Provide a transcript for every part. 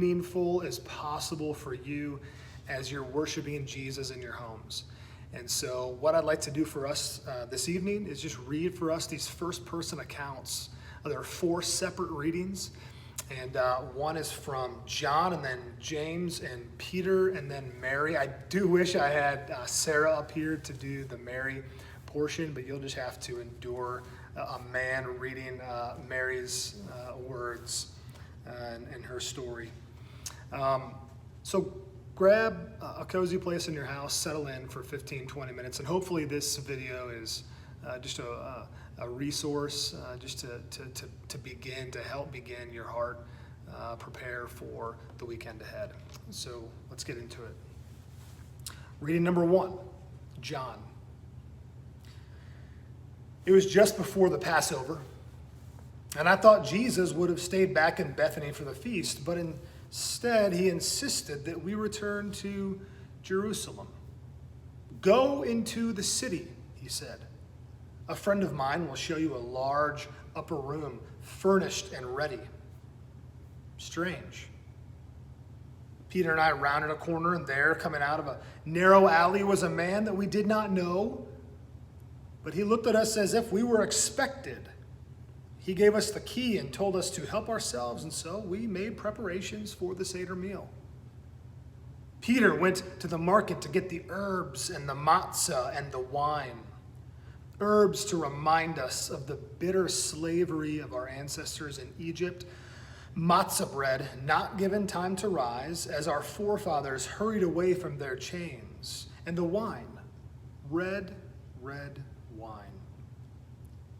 meaningful as possible for you as you're worshiping Jesus in your homes. And so what I'd like to do for us this evening is just read for us these first-person accounts. There are 4 separate readings, and one is from John, and then James, and Peter, and then Mary. I do wish I had Sarah up here to do the Mary portion, but you'll just have to endure a man reading Mary's words and her story. So grab a cozy place in your house, settle in for 15-20 minutes, and hopefully this video is just a resource just to begin, to help begin your heart prepare for the weekend ahead. So let's get into it. Reading number 1, John. It was just before the Passover, and I thought Jesus would have stayed back in Bethany for the feast, but instead he insisted that we return to Jerusalem. Go into the city, he said. A friend of mine will show you a large upper room, furnished and ready. Strange. Peter and I rounded a corner, and there, coming out of a narrow alley, was a man that we did not know, but he looked at us as if we were expected. He gave us the key and told us to help ourselves, and so we made preparations for the Seder meal. Peter went to the market to get the herbs and the matzah and the wine. Herbs to remind us of the bitter slavery of our ancestors in Egypt. Matzah bread not given time to rise as our forefathers hurried away from their chains. And the wine, red wine.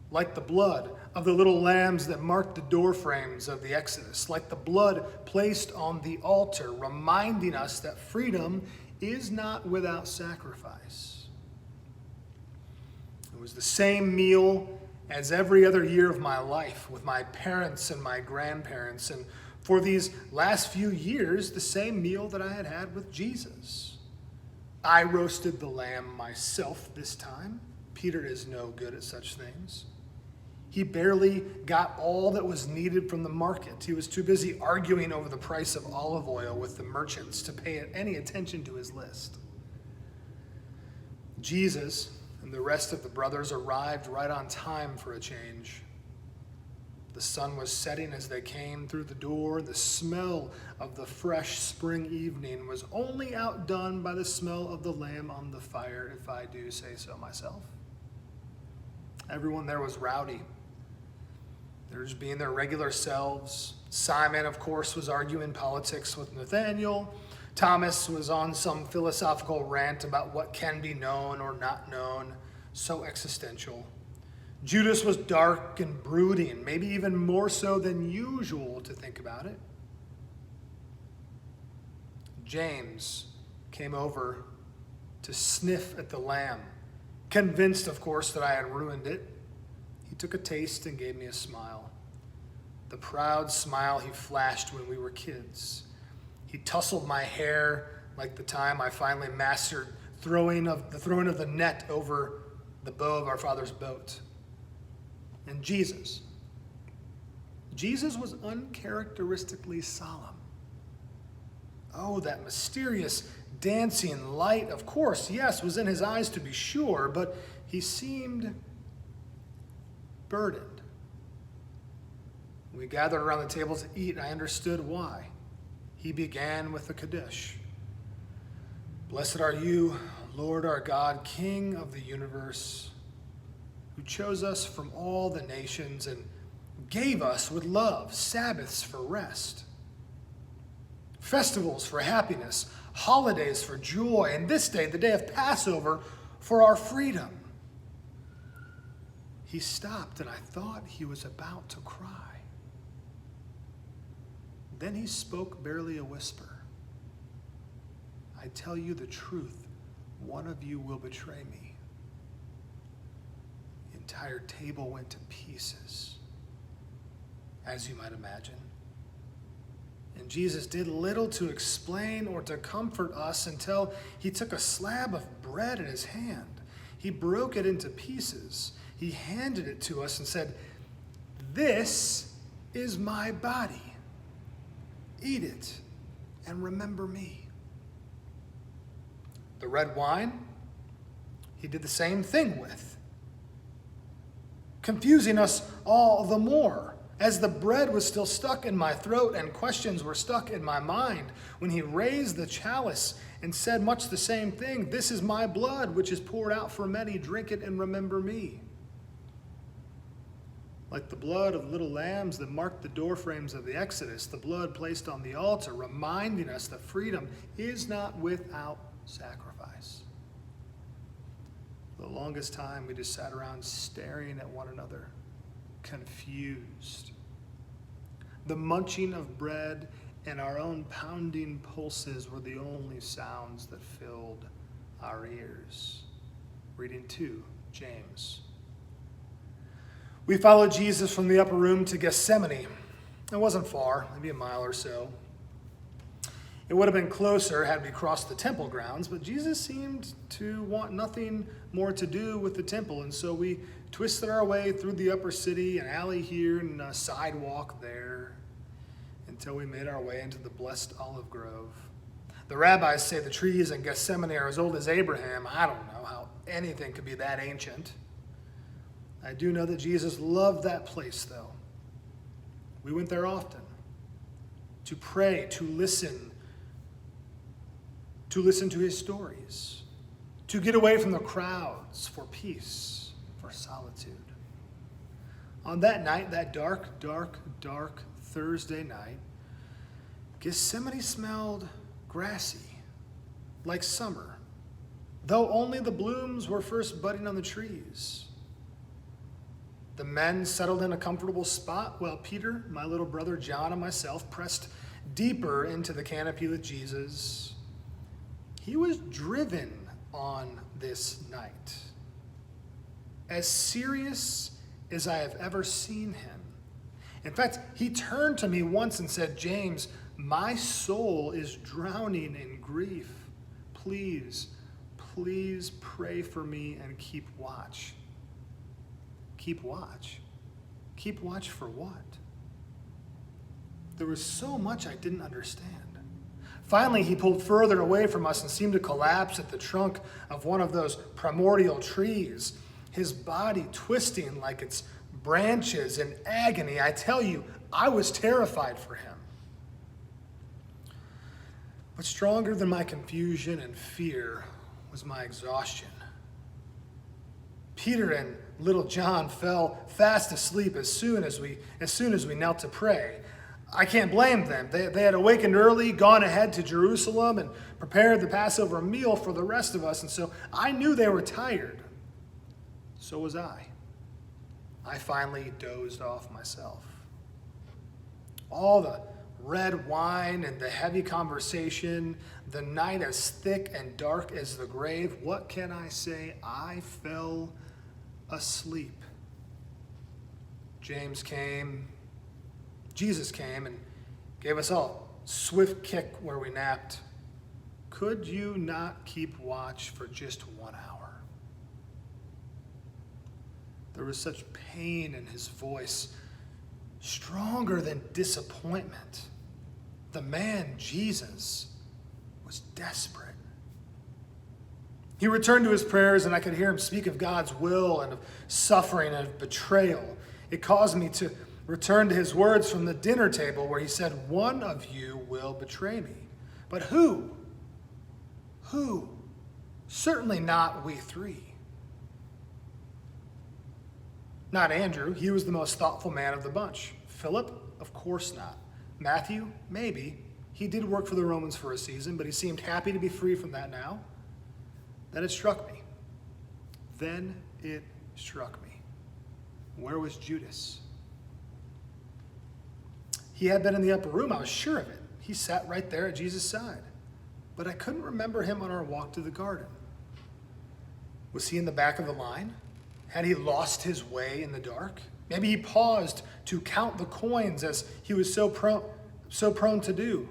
Like the blood of the little lambs that marked the doorframes of the Exodus, like the blood placed on the altar, reminding us that freedom is not without sacrifice. It was the same meal as every other year of my life with my parents and my grandparents, and for these last few years, the same meal that I had had with Jesus. I roasted the lamb myself this time. Peter is no good at such things. He barely got all that was needed from the market. He was too busy arguing over the price of olive oil with the merchants to pay any attention to his list. Jesus and the rest of the brothers arrived right on time for a change. The sun was setting as they came through the door. The smell of the fresh spring evening was only outdone by the smell of the lamb on the fire, if I do say so myself. Everyone there was rowdy. They were just being their regular selves. Simon, of course, was arguing politics with Nathaniel. Thomas was on some philosophical rant about what can be known or not known, so existential. Judas was dark and brooding, maybe even more so than usual to think about it. James came over to sniff at the lamb, convinced, of course, that I had ruined it. He took a taste and gave me a smile. The proud smile he flashed when we were kids. He tousled my hair like the time I finally mastered the throwing of the net over the bow of our father's boat. And Jesus was uncharacteristically solemn. Oh, that mysterious dancing light, of course, yes, was in his eyes to be sure, but he seemed burdened. We gathered around the table to eat, and I understood why. He began with the Kaddish. Blessed are you, Lord our God, King of the universe, who chose us from all the nations and gave us with love Sabbaths for rest, festivals for happiness, holidays for joy, and this day, the day of Passover, for our freedom. He stopped, and I thought he was about to cry. Then he spoke barely a whisper. I tell you the truth, one of you will betray me. The entire table went to pieces, as you might imagine. And Jesus did little to explain or to comfort us until he took a slab of bread in his hand. He broke it into pieces. He handed it to us and said, "This is my body. Eat it and remember me. The red wine, he did the same thing with, confusing us all the more, as the bread was still stuck in my throat and questions were stuck in my mind, when he raised the chalice and said much the same thing, "This is my blood, which is poured out for many. Drink it and remember me." Like the blood of little lambs that marked the doorframes of the Exodus, the blood placed on the altar, reminding us that freedom is not without sacrifice. For the longest time, we just sat around staring at one another, confused. The munching of bread and our own pounding pulses were the only sounds that filled our ears. Reading 2, James. We followed Jesus from the upper room to Gethsemane. It wasn't far, maybe a mile or so. It would have been closer had we crossed the temple grounds, but Jesus seemed to want nothing more to do with the temple, and so we twisted our way through the upper city, an alley here and a sidewalk there, until we made our way into the blessed olive grove. The rabbis say the trees in Gethsemane are as old as Abraham. I don't know how anything could be that ancient. I do know that Jesus loved that place, though. We went there often to pray, to listen to his stories, to get away from the crowds for peace, for solitude. On that night, that dark, dark, dark Thursday night, Gethsemane smelled grassy, like summer, though only the blooms were first budding on the trees. The men settled in a comfortable spot while Peter, my little brother John, and myself pressed deeper into the canopy with Jesus. He was driven on this night, as serious as I have ever seen him. In fact, he turned to me once and said, "James, my soul is drowning in grief. Please, please pray for me and keep watch." Keep watch? Keep watch for what? There was so much I didn't understand. Finally, he pulled further away from us and seemed to collapse at the trunk of one of those primordial trees, his body twisting like its branches in agony. I tell you, I was terrified for him. But stronger than my confusion and fear was my exhaustion. Peter and little John fell fast asleep as soon as we knelt to pray. I can't blame them. They had awakened early, gone ahead to Jerusalem, and prepared the Passover meal for the rest of us, and so I knew they were tired. So was I. I finally dozed off myself. All the red wine and the heavy conversation, the night as thick and dark as the grave, what can I say? I fell asleep. Jesus came and gave us all a swift kick where we napped. Could you not keep watch for just 1 hour? There was such pain in his voice, stronger than disappointment. The man, Jesus, was desperate. He returned to his prayers, and I could hear him speak of God's will and of suffering and of betrayal. It caused me to return to his words from the dinner table where he said, "One of you will betray me." But who? Who? Certainly not we three. Not Andrew. He was the most thoughtful man of the bunch. Philip? Of course not. Matthew? Maybe. He did work for the Romans for a season, but he seemed happy to be free from that now. Then it struck me. Where was Judas? He had been in the upper room, I was sure of it. He sat right there at Jesus' side. But I couldn't remember him on our walk to the garden. Was he in the back of the line? Had he lost his way in the dark? Maybe he paused to count the coins as he was so prone to do.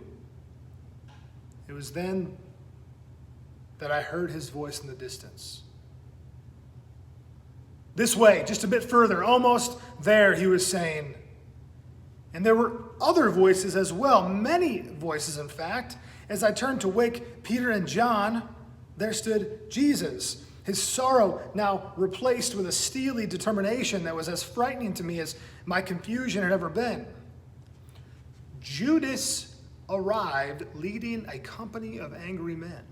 It was then that I heard his voice in the distance. This way, just a bit further, almost there, he was saying, And there were other voices as well, many voices in fact. As I turned to wake Peter and John, there stood Jesus, his sorrow now replaced with a steely determination that was as frightening to me as my confusion had ever been. Judas arrived leading a company of angry men.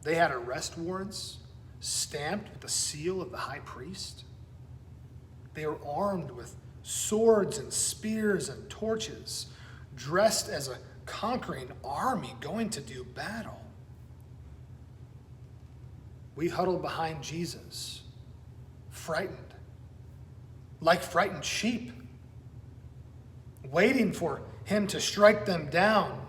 They had arrest warrants stamped with the seal of the high priest. They were armed with swords and spears and torches, dressed as a conquering army going to do battle. We huddled behind Jesus, frightened, like frightened sheep, waiting for him to strike them down.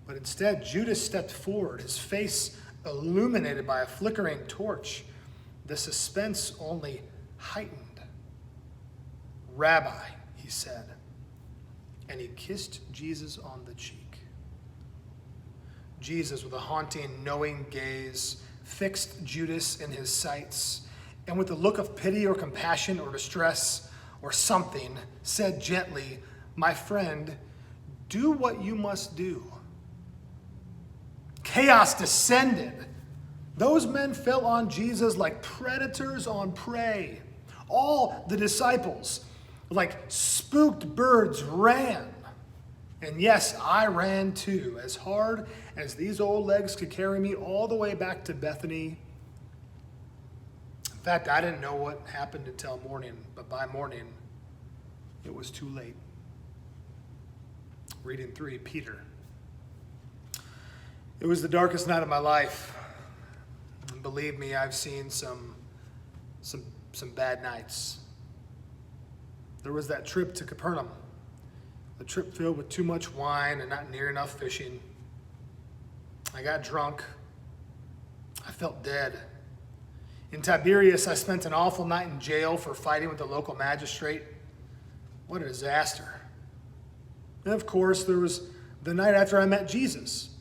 But instead, Judas stepped forward, his face illuminated by a flickering torch. The suspense only heightened. "Rabbi," he said, and he kissed Jesus on the cheek. Jesus, with a haunting, knowing gaze, fixed Judas in his sights, and with a look of pity or compassion or distress or something, said gently, "My friend, do what you must do." Chaos descended. Those men fell on Jesus like predators on prey. All the disciples, like spooked birds, ran. And yes, I ran too, as hard as these old legs could carry me all the way back to Bethany. In fact, I didn't know what happened until morning, but by morning, it was too late. Reading 3, Peter. It was the darkest night of my life. And believe me, I've seen some bad nights. There was that trip to Capernaum, a trip filled with too much wine and not near enough fishing. I got drunk. I felt dead. In Tiberias, I spent an awful night in jail for fighting with the local magistrate. What a disaster. And of course, there was the night after I met Jesus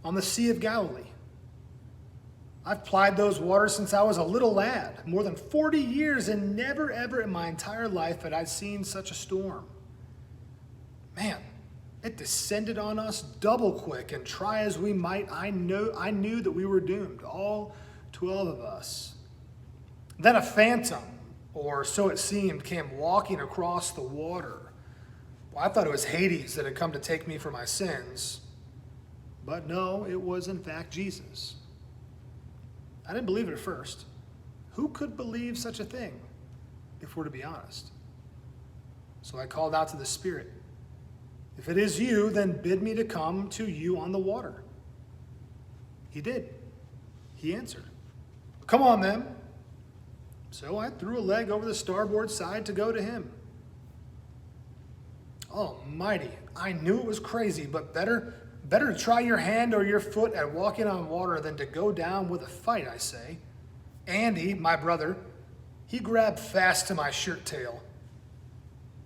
on the Sea of Galilee. I've plied those waters since I was a little lad, more than 40 years, and never ever in my entire life had I seen such a storm. Man, it descended on us double quick, and try as we might, I knew that we were doomed, all 12 of us. Then a phantom, or so it seemed, came walking across the water. Well, I thought it was Hades that had come to take me for my sins. But no, it was in fact Jesus. I didn't believe it at first. Who could believe such a thing, if we're to be honest? So I called out to the Spirit, "If it is you, then bid me to come to you on the water." He did. He answered, "Come on then." So I threw a leg over the starboard side to go to him. Almighty, I knew it was crazy, but better to try your hand or your foot at walking on water than to go down with a fight, I say. Andy, my brother, he grabbed fast to my shirt tail,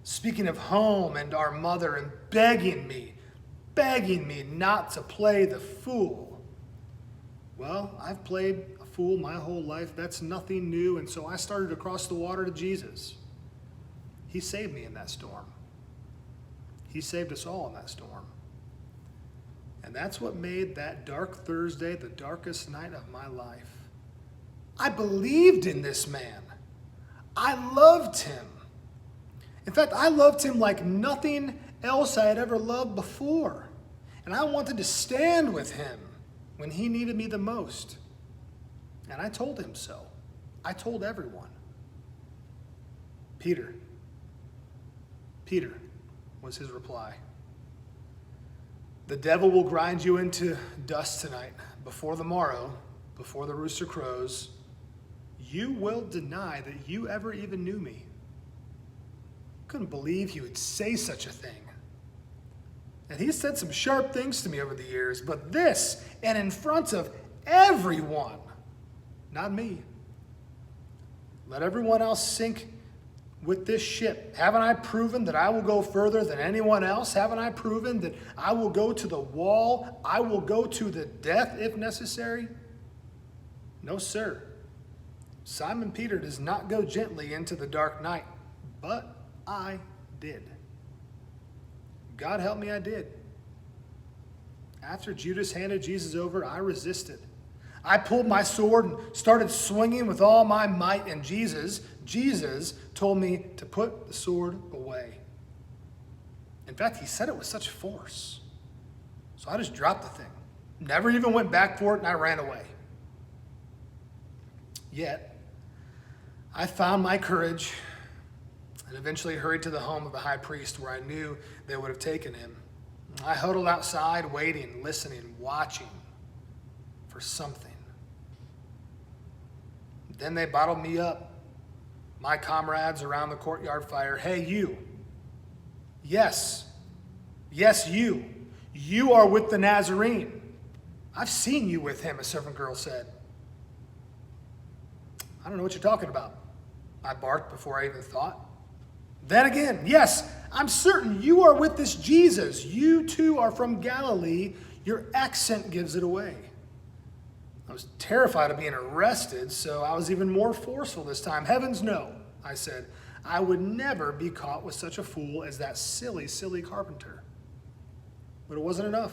speaking of home and our mother, and begging me not to play the fool. Well, I've played a fool my whole life. That's nothing new. And so I started to cross the water to Jesus. He saved me in that storm. He saved us all in that storm. And that's what made that dark Thursday the darkest night of my life. I believed in this man. I loved him. In fact, I loved him like nothing else I had ever loved before. And I wanted to stand with him when he needed me the most. And I told him so. I told everyone. Peter was his reply. The devil will grind you into dust tonight. Before the morrow, before the rooster crows, you will deny that you ever even knew me. Couldn't believe he would say such a thing. And he's said some sharp things to me over the years, but this, and in front of everyone, not me. Let everyone else sink with this ship. Haven't I proven that I will go further than anyone else? Haven't I proven that I will go to the wall? I will go to the death if necessary? No, sir. Simon Peter does not go gently into the dark night, but I did. God help me, I did. After Judas handed Jesus over, I resisted. I pulled my sword and started swinging with all my might, and Jesus told me to put the sword away. In fact, he said it with such force. So I just dropped the thing. Never even went back for it, and I ran away. Yet, I found my courage and eventually hurried to the home of the high priest where I knew they would have taken him. I huddled outside, waiting, listening, watching for something. Then they bottled me up, my comrades around the courtyard fire. Hey, you. Yes, you. You are with the Nazarene. I've seen you with him, a servant girl said. I don't know what you're talking about, I barked before I even thought. Then again, yes, I'm certain you are with this Jesus. You too are from Galilee. Your accent gives it away. I was terrified of being arrested, so I was even more forceful this time. Heavens no, I said. I would never be caught with such a fool as that silly, silly carpenter. But it wasn't enough.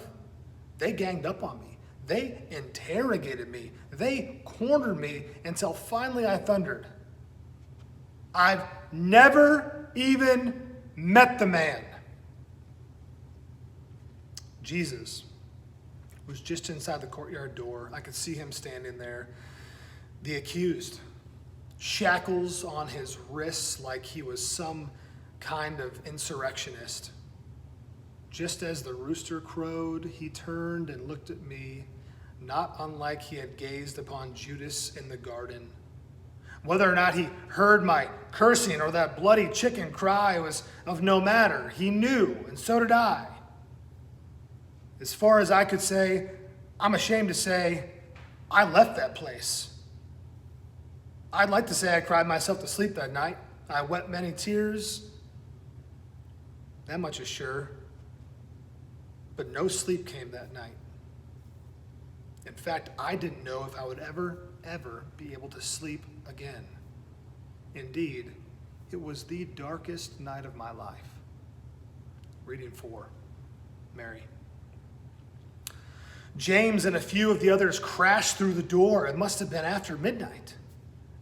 They ganged up on me. They interrogated me. They cornered me until finally I thundered. I've never even met the man. Jesus was just inside the courtyard door. I could see him standing there. The accused, shackles on his wrists like he was some kind of insurrectionist. Just as the rooster crowed, he turned and looked at me, not unlike he had gazed upon Judas in the garden. Whether or not he heard my cursing or that bloody chicken cry was of no matter. He knew, and so did I. As far as I could say, I'm ashamed to say, I left that place. I'd like to say I cried myself to sleep that night. I wept many tears. That much is sure. But no sleep came that night. In fact, I didn't know if I would ever be able to sleep again. Indeed, it was the darkest night of my life. Reading 4, Mary. James and a few of the others crashed through the door. It must have been after midnight.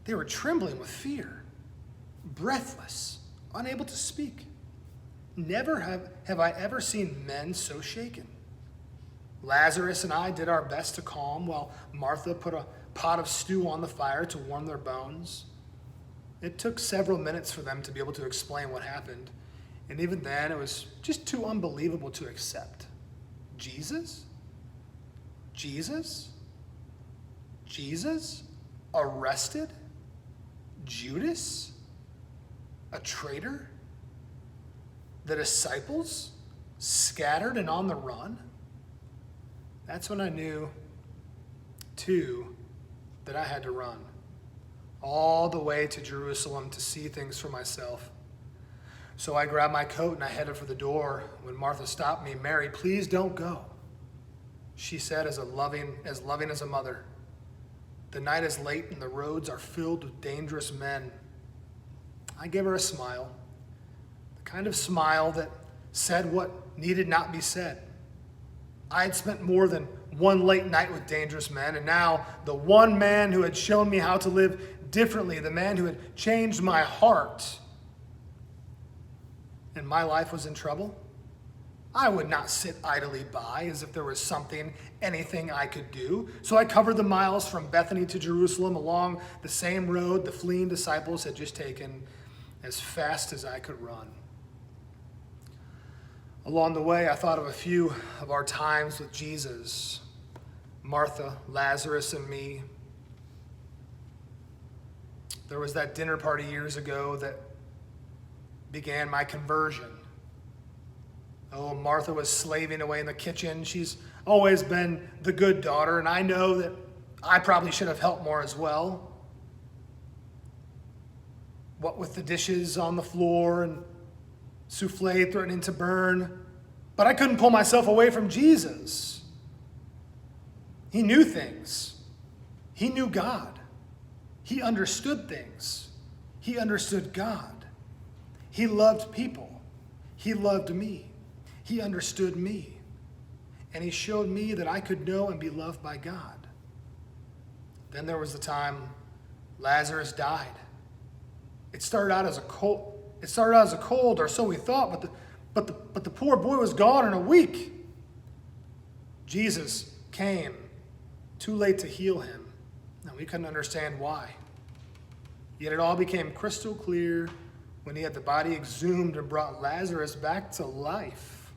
They were trembling with fear, breathless, unable to speak. Never have I ever seen men so shaken. Lazarus and I did our best to calm while Martha put a pot of stew on the fire to warm their bones. It took several minutes for them to be able to explain what happened, and even then it was just too unbelievable to accept. Jesus? Arrested? Judas? A traitor? The disciples? Scattered and on the run? That's when I knew, too, that I had to run all the way to Jerusalem to see things for myself. So I grabbed my coat and I headed for the door. When Martha stopped me, "Mary, please don't go," she said, as loving as a mother. "The night is late and the roads are filled with dangerous men." I gave her a smile, the kind of smile that said what needed not be said. I had spent more than one late night with dangerous men, and now the one man who had shown me how to live differently, the man who had changed my heart, and my life was in trouble. I would not sit idly by as if there was anything I could do. So I covered the miles from Bethany to Jerusalem along the same road the fleeing disciples had just taken, as fast as I could run. Along the way, I thought of a few of our times with Jesus, Martha, Lazarus, and me. There was that dinner party years ago that began my conversion. Oh, Martha was slaving away in the kitchen. She's always been the good daughter, and I know that I probably should have helped more as well. What with the dishes on the floor and souffle threatening to burn, but I couldn't pull myself away from Jesus. He knew things. He knew God. He understood things. He understood God. He loved people. He loved me. He understood me. And he showed me that I could know and be loved by God. Then there was the time Lazarus died. It started out as a cold, or so we thought, but the poor boy was gone in a week. Jesus came too late to heal him, and we couldn't understand why. Yet it all became crystal clear when he had the body exhumed and brought Lazarus back to life.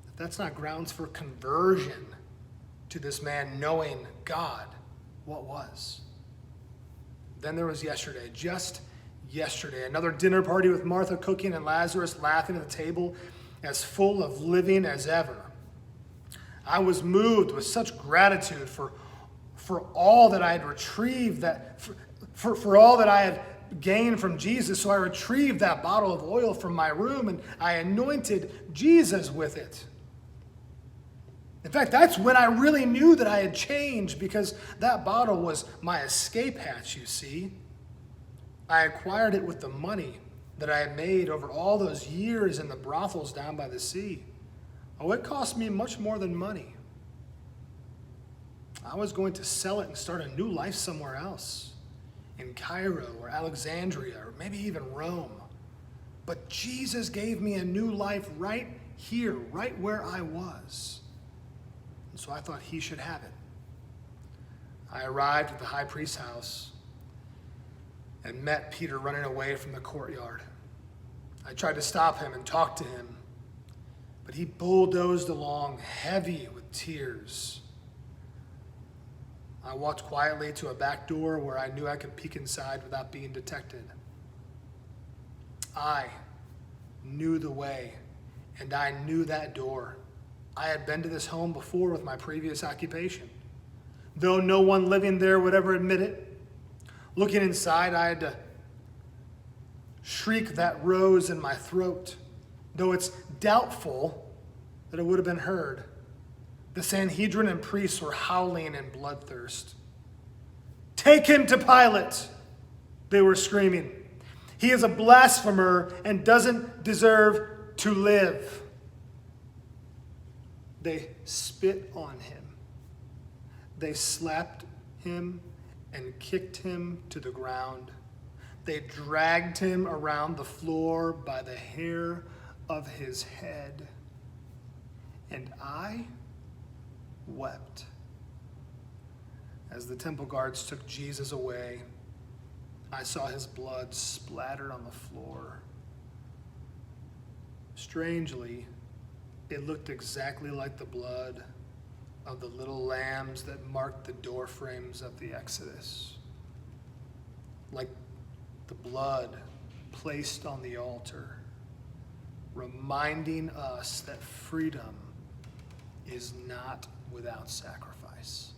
If that's not grounds for conversion to this man knowing God, what was? Then there was yesterday, just yesterday, another dinner party with Martha cooking and Lazarus laughing at the table, as full of living as ever. I was moved with such gratitude for all that I had retrieved, for all that I had gained from Jesus. So I retrieved that bottle of oil from my room and I anointed Jesus with it. In fact, that's when I really knew that I had changed, because that bottle was my escape hatch, you see. I acquired it with the money that I had made over all those years in the brothels down by the sea. Oh, it cost me much more than money. I was going to sell it and start a new life somewhere else, in Cairo or Alexandria or maybe even Rome. But Jesus gave me a new life right here, right where I was. And so I thought he should have it. I arrived at the high priest's house and met Peter running away from the courtyard. I tried to stop him and talk to him, but he bulldozed along, heavy with tears. I walked quietly to a back door where I knew I could peek inside without being detected. I knew the way, and I knew that door. I had been to this home before with my previous occupation. Though no one living there would ever admit it, looking inside, I had to shriek that rose in my throat, though it's doubtful that it would have been heard. The Sanhedrin and priests were howling in bloodthirst. "Take him to Pilate," they were screaming. "He is a blasphemer and doesn't deserve to live." They spit on him. They slapped him and kicked him to the ground. They dragged him around the floor by the hair of his head. And I wept as the temple guards took Jesus away. I saw his blood splattered on the floor. Strangely, it looked exactly like the blood of the little lambs that marked the door frames of the Exodus, like the blood placed on the altar, reminding us that freedom is not without sacrifice.